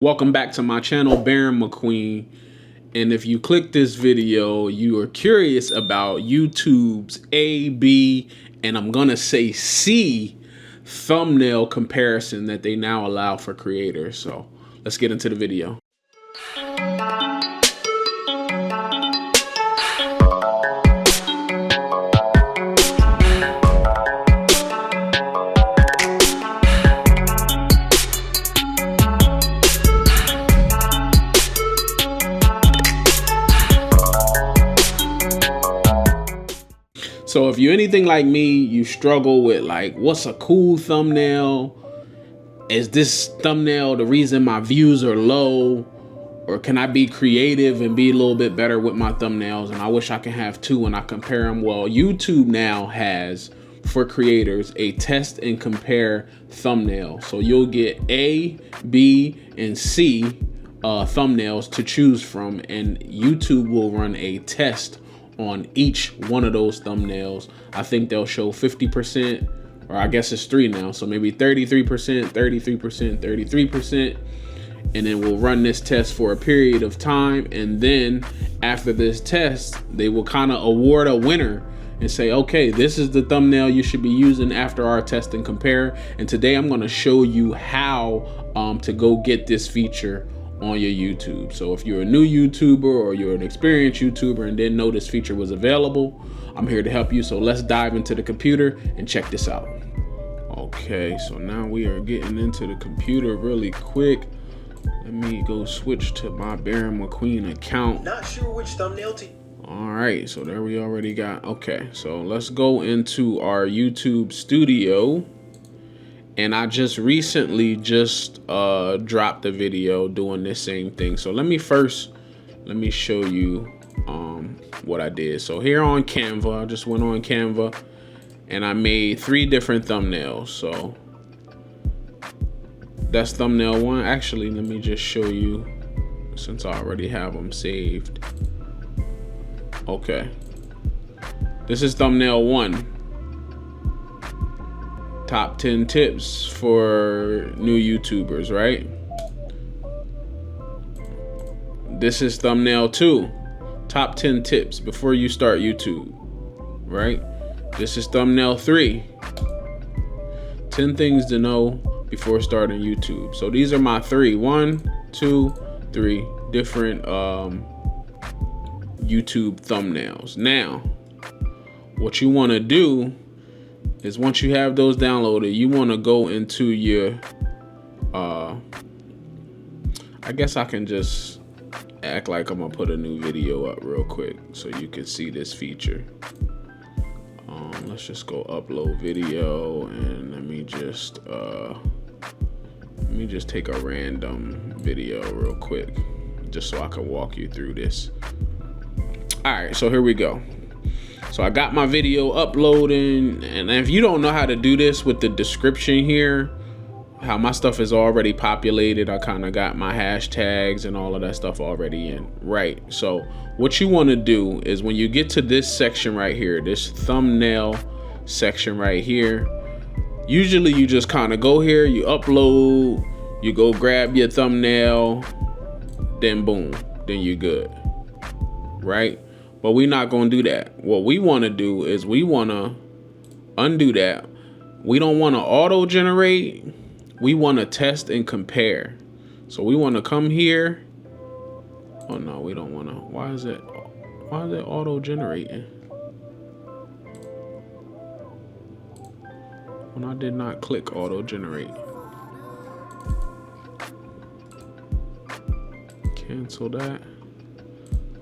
Welcome back to my channel, Baron McQueen. And if you click this video, you are curious about YouTube's A, B, and I'm gonna say C thumbnail comparison that they now allow for creators. So let's get into the video. So if you're anything like me, you struggle with like, what's a cool thumbnail? Is this thumbnail the reason my views are low? Or can I be creative and be a little bit better with my thumbnails? And I wish I can have two and I compare them. Well, YouTube now has, for creators, a test and compare thumbnail. So you'll get A, B, and C thumbnails to choose from, and YouTube will run a test on each one of those thumbnails. I think they'll show 50%, or I guess it's 3 now, so maybe 33%, 33%, 33%, and then we'll run this test for a period of time, and then after this test, they will kind of award a winner and say, okay, this is the thumbnail you should be using after our test and compare. And today I'm going to show you how to go get this feature on your YouTube. So if you're a new YouTuber or you're an experienced YouTuber and didn't know this feature was available, I'm here to help you. So let's dive into the computer and check this out. Okay, so now we are getting into the computer really quick. Let me go switch to my Baron McQueen account. Not sure which thumbnail to. All right, so there we already got. Okay, so let's go into our YouTube studio. And I just recently dropped a video doing this same thing. So let me show you what I did. So here on Canva, I just went on Canva and I made 3 different thumbnails. So that's thumbnail 1. Actually, let me just show you since I already have them saved. Okay, this is thumbnail 1. Top 10 tips for new YouTubers, right? This is thumbnail 2. Top 10 tips before you start YouTube, right? This is thumbnail 3. 10 things to know before starting YouTube. So these are my 3, 1, 2, 3 different YouTube thumbnails. Now, what you want to do is once you have those downloaded, you want to go into your I guess I can just act like I'm gonna put a new video up real quick so you can see this feature. Let's just go upload video, and let me just take a random video real quick just so I can walk you through this. All right, so here we go. So I got my video uploading, and if you don't know how to do this with the description here, how my stuff is already populated, I kind of got my hashtags and all of that stuff already in, right? So what you want to do is when you get to this section right here, this thumbnail section right here, usually you just kind of go here, you upload, you go grab your thumbnail, then boom, then you're good, right? But we're not going to do that. What we want to do is we want to undo that. We don't want to auto generate. We want to test and compare. So we want to come here. Oh no, we don't want to. Why is it auto generating when I did not click auto generate? Cancel that.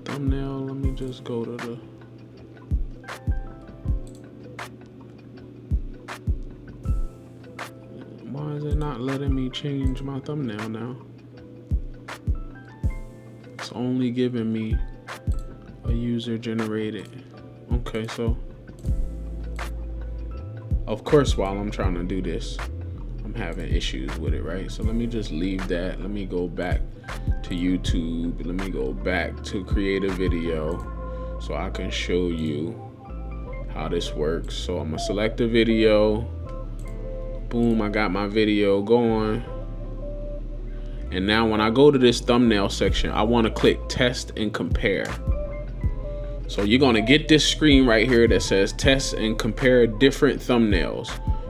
Thumbnail, let me just go to the why is it not letting me change my thumbnail now? It's only giving me a user generated. Okay, so of course while I'm trying to do this, I'm having issues with it, right? So let me just leave that. Let me go back to YouTube. Let me go back to create a video so I can show you how this works. So I'm gonna select a video. Boom, I got my video going. And now when I go to this thumbnail section, I want to click test and compare. So you're going to get this screen right here that says test and compare different thumbnails.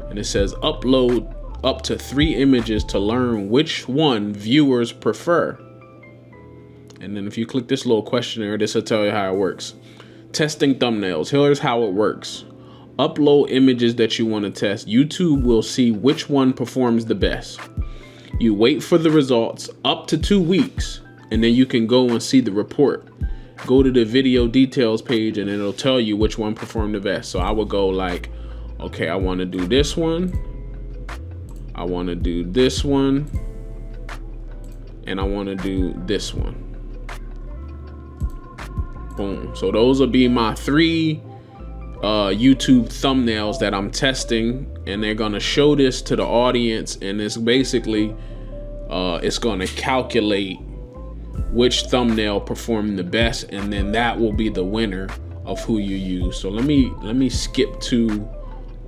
And it says upload up to 3 images to learn which one viewers prefer. And then if you click this little questionnaire, this will tell you how it works. Testing thumbnails. Here's how it works. Upload images that you want to test. YouTube will see which one performs the best. You wait for the results up to 2 weeks, and then you can go and see the report. Go to the video details page and it'll tell you which one performed the best. So I would go like, okay, I want to do this one. I want to do this one. And I want to do this one. Boom. So those will be my 3 YouTube thumbnails that I'm testing, and they're going to show this to the audience, and it's basically it's going to calculate which thumbnail performed the best, and then that will be the winner of who you use. So let me skip to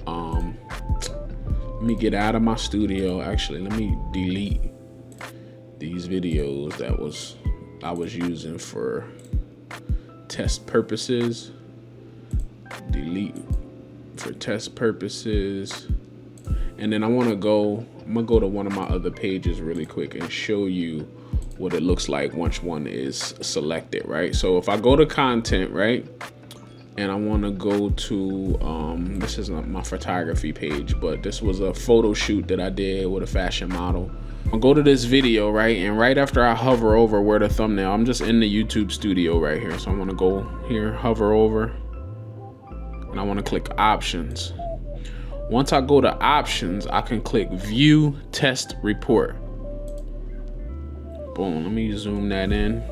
let me get out of my studio. Actually, let me delete these videos that I was using for test purposes. Delete for test purposes. And then I'm gonna go to one of my other pages really quick and show you what it looks like once one is selected, right? So if I go to content, right, and I want to go to this is not my photography page, but this was a photo shoot that I did with a fashion model. I'll go to this video, right, and right after I hover over where the thumbnail, I'm just in the YouTube studio right here. So I want to go here, hover over, and I want to click options. Once I go to options, I can click view test report. Boom, let me zoom that in.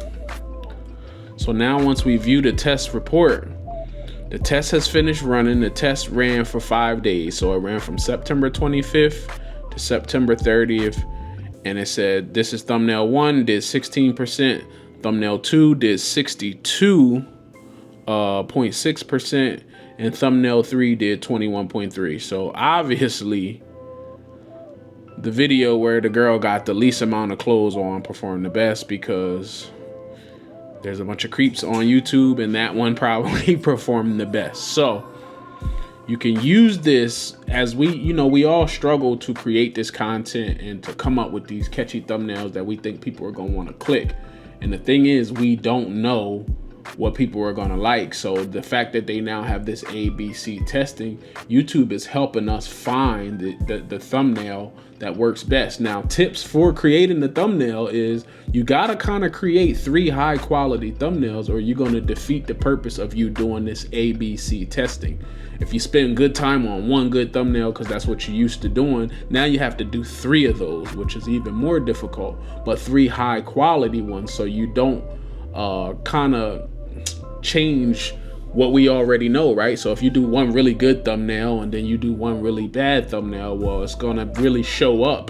So now once we view the test report, the test has finished running. The test ran for 5 days. So it ran from September 25th to September 30th. And it said this is thumbnail 1 did 16%, thumbnail 2 did 62.6%, and thumbnail 3 did 21.3. So obviously the video where the girl got the least amount of clothes on performed the best, because there's a bunch of creeps on YouTube and that one probably performed the best. So you can use this as we all struggle to create this content and to come up with these catchy thumbnails that we think people are going to want to click. And the thing is, we don't know what people are going to like. So the fact that they now have this ABC testing, YouTube is helping us find the thumbnail that works best. Now, tips for creating the thumbnail is you got to kind of create 3 high quality thumbnails, or you're going to defeat the purpose of you doing this ABC testing. If you spend good time on one good thumbnail because that's what you're used to doing, now you have to do 3 of those, which is even more difficult, but 3 high quality ones, so you don't kind of change what we already know, right? So if you do one really good thumbnail and then you do one really bad thumbnail, well, it's gonna really show up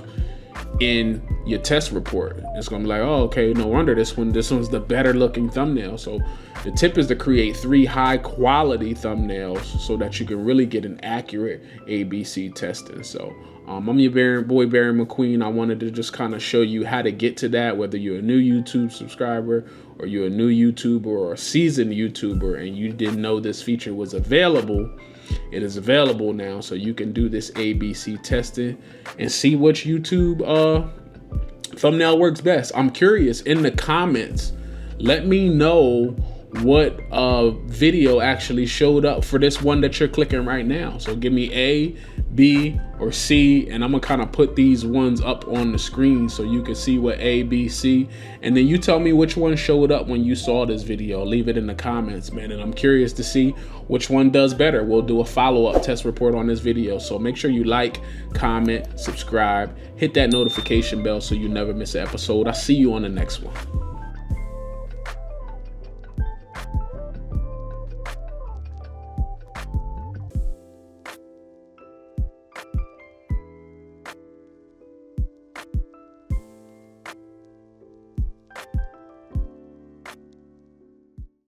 in your test report. It's gonna be like, oh, okay, no wonder this one's the better looking thumbnail. So the tip is to create 3 high quality thumbnails so that you can really get an accurate ABC testing. So I'm your boy Barry McQueen. I wanted to just kind of show you how to get to that, whether you're a new YouTube subscriber or you're a new YouTuber or a seasoned YouTuber and you didn't know this feature was available. It is available now, so you can do this ABC testing and see which YouTube thumbnail works best. I'm curious, in the comments, let me know what video actually showed up for this one that you're clicking right now. So give me A, B, or C, and I'm gonna kind of put these ones up on the screen so you can see what A, B, C, and then you tell me which one showed up when you saw this video. Leave it in the comments, man, and I'm curious to see which one does better. We'll do a follow-up test report on this video, so make sure you like, comment, subscribe, hit that notification bell so you never miss an episode. I'll see you on the next one.